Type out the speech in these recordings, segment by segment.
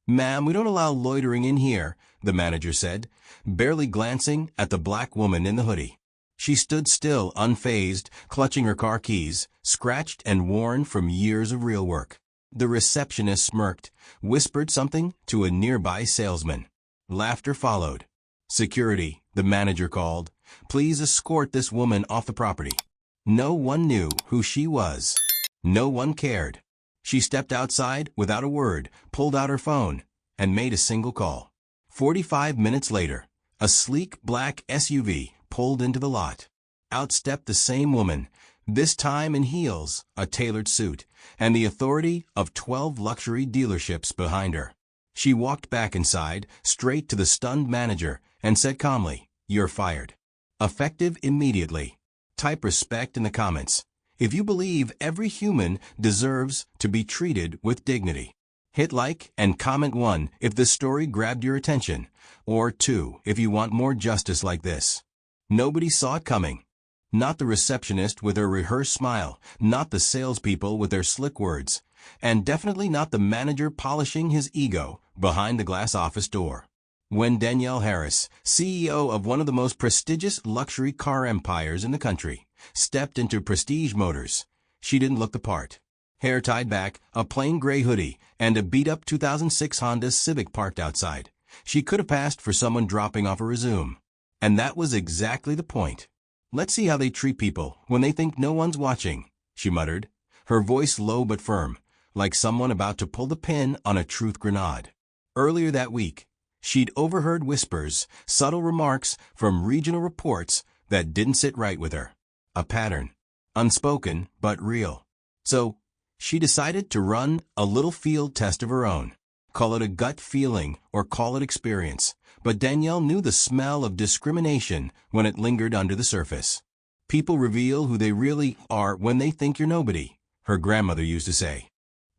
"Ma'am, we don't allow loitering in here," the manager said, barely glancing at the black woman in the hoodie. She stood still, unfazed, clutching her car keys, scratched and worn from years of real work. The receptionist smirked, whispered something to a nearby salesman. Laughter followed. "Security," the manager called. "Please escort this woman off the property." No one knew who she was. No one cared. She stepped outside without a word, pulled out her phone, and made a single call. 45 minutes later, a sleek black SUV pulled into the lot. Out stepped the same woman, this time in heels, a tailored suit, and the authority of 12 luxury dealerships behind her. She walked back inside, straight to the stunned manager, and said calmly, "You're fired. Effective immediately. Type respect in the comments if you believe every human deserves to be treated with dignity. Hit like and comment 1 if this story grabbed your attention, or 2 if you want more justice like this." Nobody saw it coming. Not the receptionist with her rehearsed smile, not the salespeople with their slick words, and definitely not the manager polishing his ego behind the glass office door. When Danielle Harris, CEO of one of the most prestigious luxury car empires in the country, stepped into Prestige Motors, she didn't look the part. Hair tied back, a plain gray hoodie, and a beat-up 2006 Honda Civic parked outside. She could have passed for someone dropping off a resume. And that was exactly the point. "Let's see how they treat people when they think no one's watching," she muttered, her voice low but firm, like someone about to pull the pin on a truth grenade. Earlier that week, she'd overheard whispers, subtle remarks from regional reports that didn't sit right with her. A pattern. Unspoken, but real. So, she decided to run a little field test of her own. Call it a gut feeling or call it experience. But Danielle knew the smell of discrimination when it lingered under the surface. "People reveal who they really are when they think you're nobody," her grandmother used to say.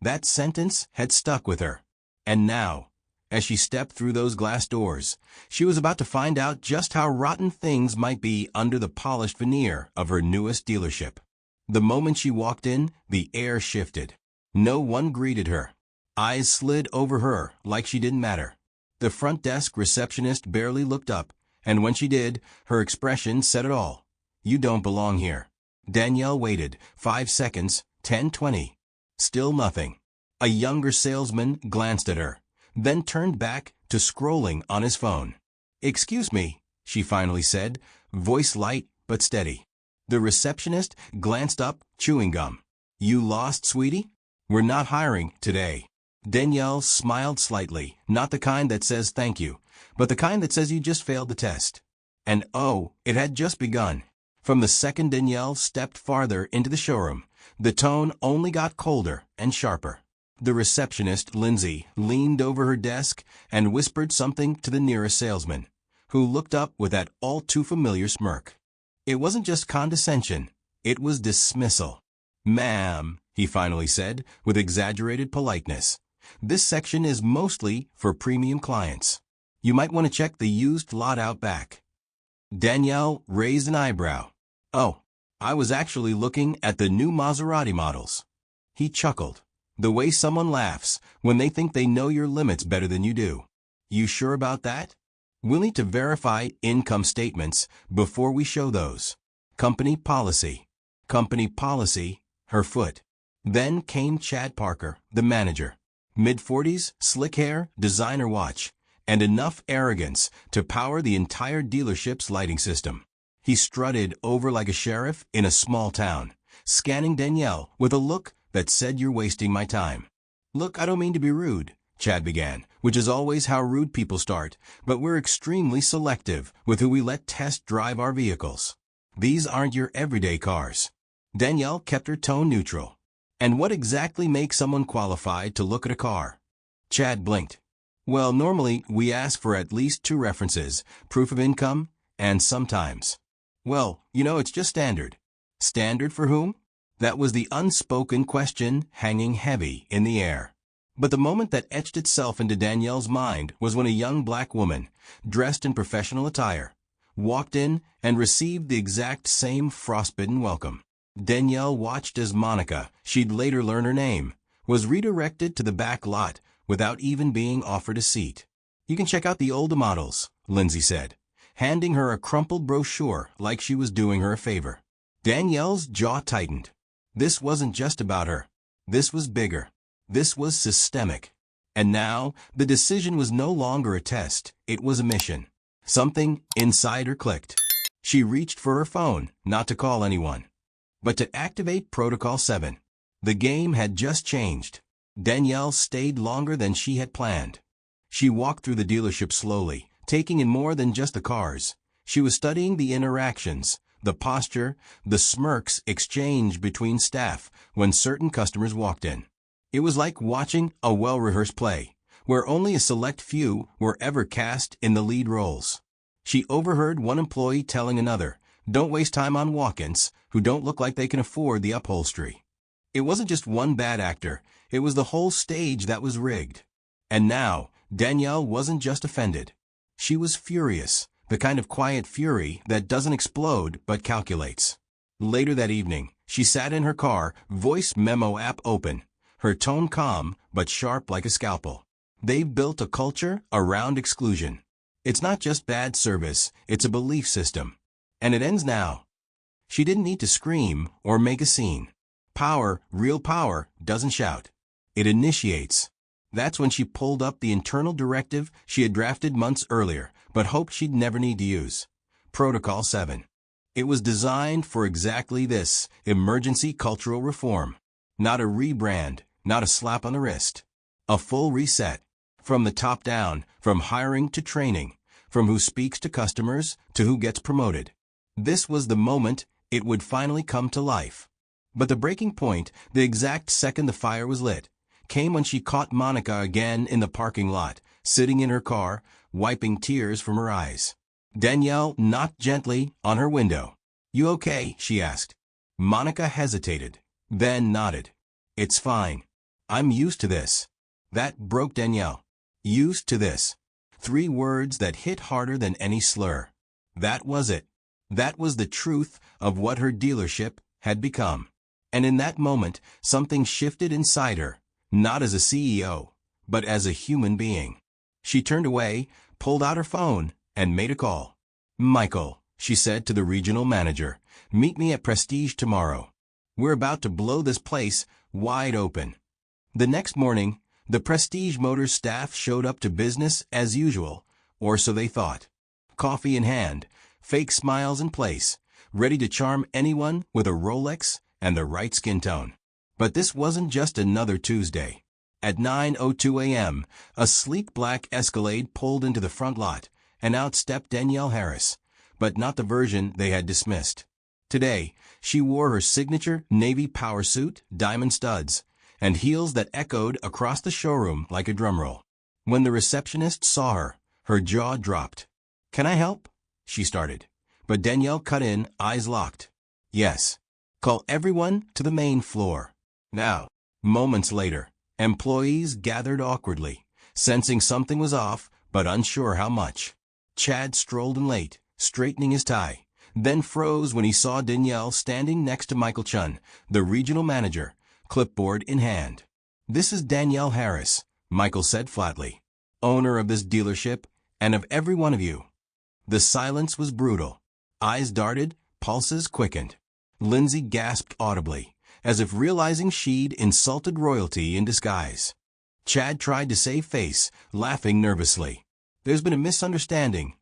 That sentence had stuck with her. And now, as she stepped through those glass doors, she was about to find out just how rotten things might be under the polished veneer of her newest dealership. The moment she walked in, the air shifted. No one greeted her. Eyes slid over her like she didn't matter. The front desk receptionist barely looked up, and when she did, her expression said it all. "You don't belong here." Danielle waited. 5 seconds, 10, 20. Still nothing. A younger salesman glanced at her, then turned back to scrolling on his phone. "Excuse me," she finally said, voice light but steady. The receptionist glanced up, chewing gum. "You lost, sweetie? We're not hiring today." Danielle smiled slightly, not the kind that says thank you, but the kind that says you just failed the test. And oh, it had just begun. From the second Danielle stepped farther into the showroom, the tone only got colder and sharper. The receptionist, Lindsay, leaned over her desk and whispered something to the nearest salesman, who looked up with that all-too-familiar smirk. It wasn't just condescension, it was dismissal. "Ma'am," he finally said, with exaggerated politeness, "this section is mostly for premium clients. You might want to check the used lot out back." Danielle raised an eyebrow. "Oh, I was actually looking at the new Maserati models." He chuckled, the way someone laughs when they think they know your limits better than you do. "You sure about that? We'll need to verify income statements before we show those." Company policy. Company policy, her foot. Then came Chad Parker, the manager. Mid-40s, slick hair, designer watch, and enough arrogance to power the entire dealership's lighting system. He strutted over like a sheriff in a small town, scanning Danielle with a look that said, "You're wasting my time." "Look, I don't mean to be rude," Chad began, which is always how rude people start, "but we're extremely selective with who we let test drive our vehicles. These aren't your everyday cars." Danielle kept her tone neutral. "And what exactly makes someone qualified to look at a car?" Chad blinked. "Well, normally we ask for at least 2 references, proof of income, and sometimes. Well, it's just standard." Standard for whom? That was the unspoken question hanging heavy in the air. But the moment that etched itself into Danielle's mind was when a young black woman, dressed in professional attire, walked in and received the exact same frostbitten welcome. Danielle watched as Monica, she'd later learn her name, was redirected to the back lot without even being offered a seat. "You can check out the older models," Lindsay said, handing her a crumpled brochure like she was doing her a favor. Danielle's jaw tightened. This wasn't just about her. This was bigger. This was systemic. And now, the decision was no longer a test, it was a mission. Something inside her clicked. She reached for her phone, not to call anyone, but to activate Protocol 7. The game had just changed. Danielle stayed longer than she had planned. She walked through the dealership slowly, taking in more than just the cars. She was studying the interactions, the posture, the smirks exchanged between staff when certain customers walked in. It was like watching a well-rehearsed play, where only a select few were ever cast in the lead roles. She overheard one employee telling another, "Don't waste time on walk-ins who don't look like they can afford the upholstery." It wasn't just one bad actor, it was the whole stage that was rigged. And now, Danielle wasn't just offended. She was furious, the kind of quiet fury that doesn't explode but calculates. Later that evening, she sat in her car, voice memo app open, her tone calm but sharp like a scalpel. They've built a culture around exclusion. It's not just bad service, it's a belief system. And it ends now. She didn't need to scream or make a scene. Power, real power, doesn't shout. It initiates. That's when she pulled up the internal directive she had drafted months earlier, but hoped she'd never need to use. Protocol 7. It was designed for exactly this, emergency cultural reform. Not a rebrand, not a slap on the wrist. A full reset. From the top down, from hiring to training, from who speaks to customers to who gets promoted. This was the moment it would finally come to life. But the breaking point, the exact second the fire was lit, came when she caught Monica again in the parking lot, sitting in her car, wiping tears from her eyes. Danielle knocked gently on her window. "You okay?" she asked. Monica hesitated, then nodded. "It's fine. I'm used to this." That broke Danielle. Used to this. 3 words that hit harder than any slur. That was it. That was the truth of what her dealership had become. And in that moment, something shifted inside her, not as a CEO, but as a human being. She turned away, pulled out her phone, and made a call. "Michael," she said to the regional manager, "meet me at Prestige tomorrow. We're about to blow this place wide open." The next morning, the Prestige Motors staff showed up to business as usual, or so they thought. Coffee in hand, fake smiles in place, ready to charm anyone with a Rolex and the right skin tone. But this wasn't just another Tuesday. At 9:02 a.m., a sleek black Escalade pulled into the front lot, and out stepped Danielle Harris, but not the version they had dismissed. Today, she wore her signature navy power suit, diamond studs, and heels that echoed across the showroom like a drumroll. When the receptionist saw her, her jaw dropped. "Can I help?" she started. But Danielle cut in, eyes locked. "Yes. Call everyone to the main floor. Now." Moments later, employees gathered awkwardly, sensing something was off, but unsure how much. Chad strolled in late, straightening his tie, then froze when he saw Danielle standing next to Michael Chun, the regional manager, clipboard in hand. "This is Danielle Harris," Michael said flatly, "owner of this dealership and of every one of you." The silence was brutal. Eyes darted, pulses quickened. Lindsay gasped audibly, as if realizing she'd insulted royalty in disguise. Chad tried to save face, laughing nervously. "There's been a misunderstanding.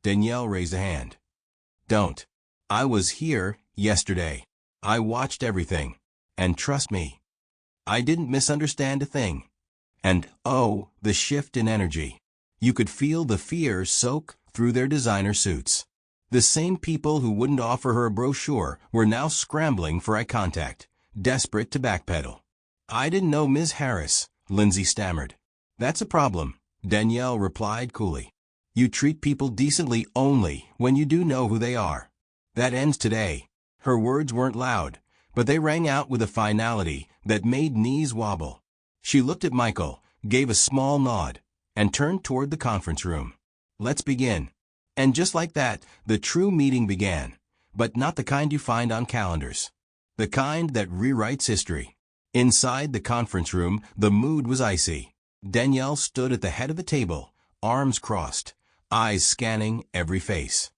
Danielle raised a hand. "Don't. I was here yesterday. I watched everything. And trust me, I didn't misunderstand a thing." And oh, the shift in energy. You could feel the fear soak through their designer suits. The same people who wouldn't offer her a brochure were now scrambling for eye contact, desperate to backpedal. "I didn't know Ms. Harris," Lindsay stammered. "That's a problem," Danielle replied coolly. "You treat people decently only when you do know who they are. That ends today." Her words weren't loud, but they rang out with a finality that made knees wobble. She looked at Michael, gave a small nod, and turned toward the conference room. "Let's begin." And just like that, the true meeting began, but not the kind you find on calendars. The kind that rewrites history. Inside the conference room, the mood was icy. Danielle stood at the head of the table, arms crossed, eyes scanning every face.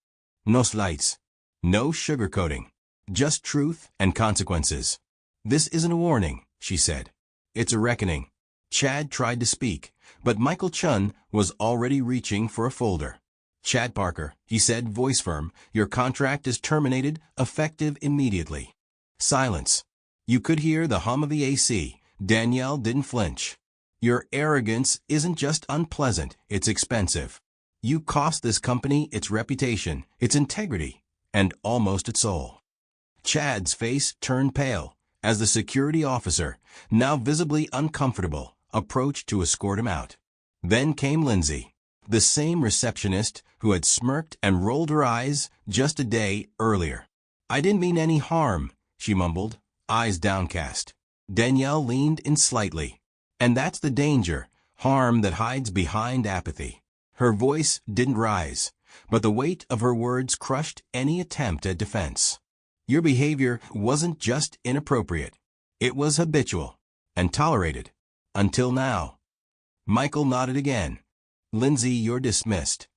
No slights. No sugarcoating. Just truth and consequences. "This isn't a warning," she said. "It's a reckoning." Chad tried to speak, but Michael Chun was already reaching for a folder. "Chad Parker," he said, voice firm, "your contract is terminated, effective immediately." Silence. You could hear the hum of the AC. Danielle didn't flinch. "Your arrogance isn't just unpleasant, it's expensive. You cost this company its reputation, its integrity, and almost its soul." Chad's face turned pale as the security officer, now visibly uncomfortable, approached to escort him out. Then came Lindsay, the same receptionist who had smirked and rolled her eyes just a day earlier. "I didn't mean any harm," she mumbled, eyes downcast. Danielle leaned in slightly. "And that's the danger, harm that hides behind apathy." Her voice didn't rise, but the weight of her words crushed any attempt at defense. "Your behavior wasn't just inappropriate. It was habitual and tolerated. Until now." Michael nodded again. "Lindsay, you're dismissed."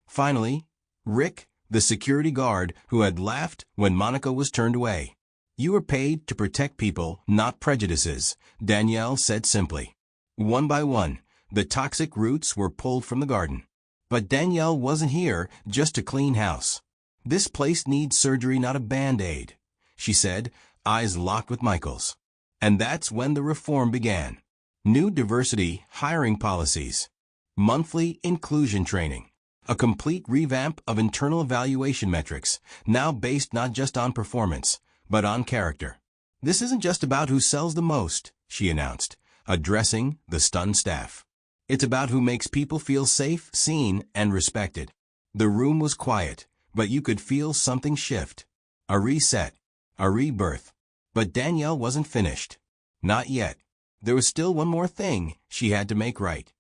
Finally, Rick, the security guard who had laughed when Monica was turned away. "You were paid to protect people, not prejudices," Danielle said simply. One by one, the toxic roots were pulled from the garden. But Danielle wasn't here just to clean house. "This place needs surgery, not a Band-Aid," she said, eyes locked with Michael's. And that's when the reform began. New diversity hiring policies, monthly inclusion training, a complete revamp of internal evaluation metrics, now based not just on performance, but on character. "This isn't just about who sells the most," she announced, addressing the stunned staff. "It's about who makes people feel safe, seen, and respected." The room was quiet, but you could feel something shift. A reset, a rebirth. But Danielle wasn't finished. Not yet. There was still one more thing she had to make right.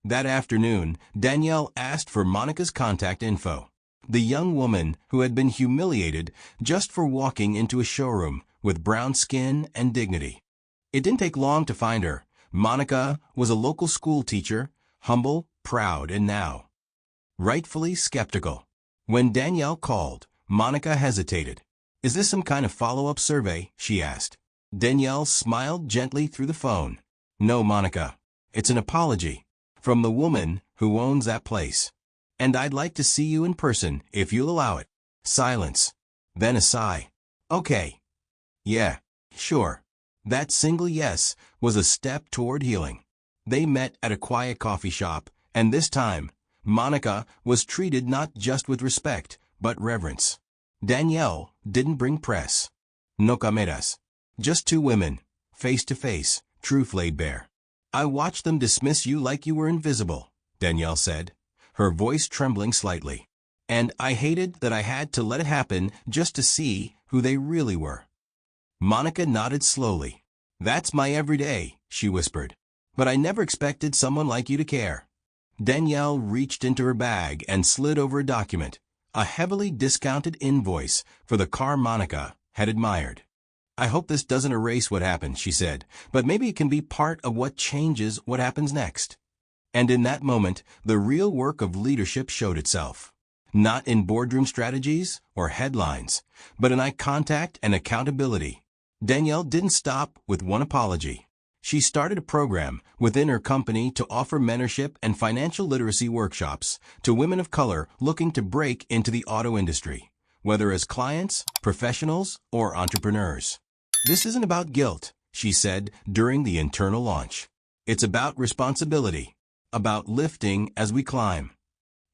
That afternoon, Danielle asked for Monica's contact info. The young woman who had been humiliated just for walking into a showroom with brown skin and dignity. It didn't take long to find her. Monica was a local school teacher, humble, proud, and now rightfully skeptical. When Danielle called, Monica hesitated. "Is this some kind of follow-up survey?" she asked. Danielle smiled gently through the phone. "No, Monica. It's an apology. From the woman who owns that place. And I'd like to see you in person, if you'll allow it." Silence. Then a sigh. "Okay. Yeah, sure." That single yes was a step toward healing. They met at a quiet coffee shop, and this time, Monica was treated not just with respect, but reverence. Danielle didn't bring press. No cameras. Just two women, face to face, truth laid bare. "I watched them dismiss you like you were invisible," Danielle said, her voice trembling slightly. "And I hated that I had to let it happen just to see who they really were." Monica nodded slowly. "That's my everyday," she whispered. "But I never expected someone like you to care." Danielle reached into her bag and slid over a document, a heavily discounted invoice for the car Monica had admired. "I hope this doesn't erase what happened," she said, "but maybe it can be part of what changes what happens next." And in that moment, the real work of leadership showed itself. Not in boardroom strategies or headlines, but in eye contact and accountability. Danielle didn't stop with one apology. She started a program within her company to offer mentorship and financial literacy workshops to women of color looking to break into the auto industry, whether as clients, professionals, or entrepreneurs. "This isn't about guilt," she said during the internal launch. "It's about responsibility, about lifting as we climb."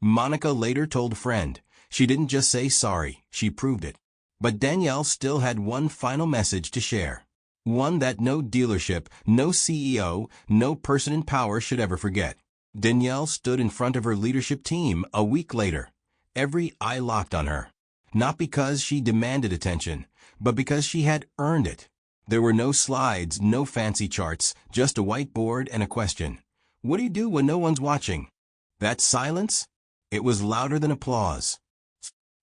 Monica later told a friend, she didn't just say sorry, she proved it. But Danielle still had one final message to share. One that no dealership, no CEO, no person in power should ever forget. Danielle stood in front of her leadership team a week later, every eye locked on her. Not because she demanded attention, but because she had earned it. There were no slides, no fancy charts, just a whiteboard and a question. What do you do when no one's watching? That silence? It was louder than applause.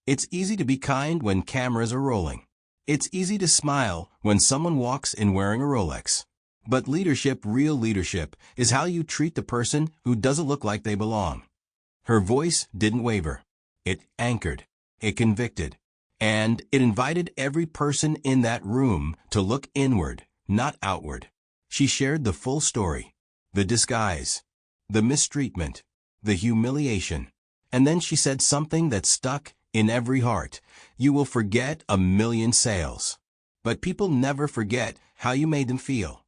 It's easy to be kind when cameras are rolling. It's easy to smile when someone walks in wearing a Rolex. But leadership, real leadership, is how you treat the person who doesn't look like they belong. Her voice didn't waver. It anchored. It convicted. And it invited every person in that room to look inward, not outward. She shared the full story, the disguise, the mistreatment, the humiliation. And then she said something that stuck in every heart. You will forget 1,000,000 sales, but people never forget how you made them feel.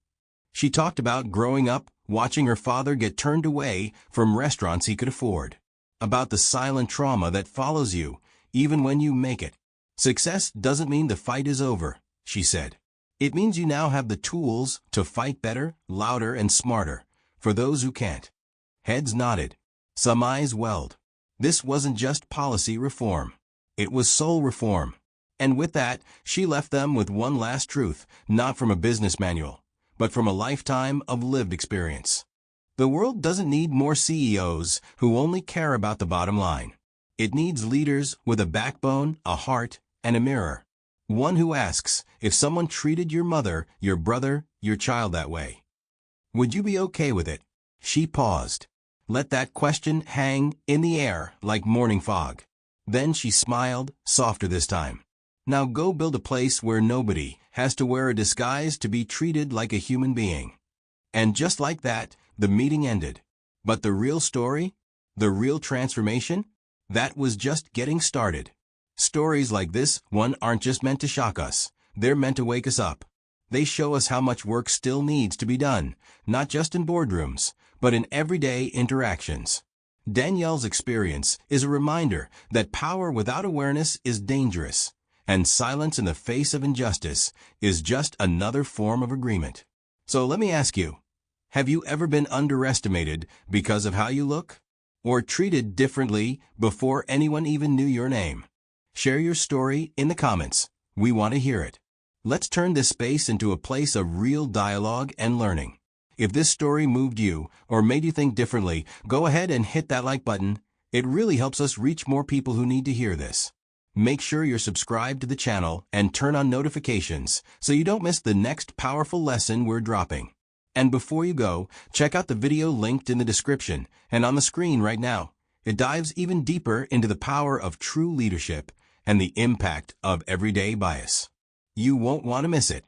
She talked about growing up, watching her father get turned away from restaurants he could afford, about the silent trauma that follows you even when you make it. Success doesn't mean the fight is over, she said. It means you now have the tools to fight better, louder, and smarter, for those who can't. Heads nodded. Some eyes welled. This wasn't just policy reform. It was soul reform. And with that, she left them with one last truth, not from a business manual, but from a lifetime of lived experience. The world doesn't need more CEOs who only care about the bottom line. It needs leaders with a backbone, a heart, and a mirror. One who asks, if someone treated your mother, your brother, your child that way, would you be okay with it? She paused. Let that question hang in the air like morning fog. Then she smiled, softer this time. Now go build a place where nobody has to wear a disguise to be treated like a human being. And just like that, the meeting ended. But the real story, the real transformation, that was just getting started. Stories like this one aren't just meant to shock us. They're meant to wake us up. They show us how much work still needs to be done, not just in boardrooms, but in everyday interactions. Danielle's experience is a reminder that power without awareness is dangerous, and silence in the face of injustice is just another form of agreement. So let me ask you, have you ever been underestimated because of how you look? Or treated differently before anyone even knew your name? Share your story in the comments. We want to hear it. Let's turn this space into a place of real dialogue and learning. If this story moved you or made you think differently, go ahead and hit that like button. It really helps us reach more people who need to hear this. Make sure you're subscribed to the channel and turn on notifications so you don't miss the next powerful lesson we're dropping. And before you go, check out the video linked in the description and on the screen right now. It dives even deeper into the power of true leadership and the impact of everyday bias. You won't want to miss it.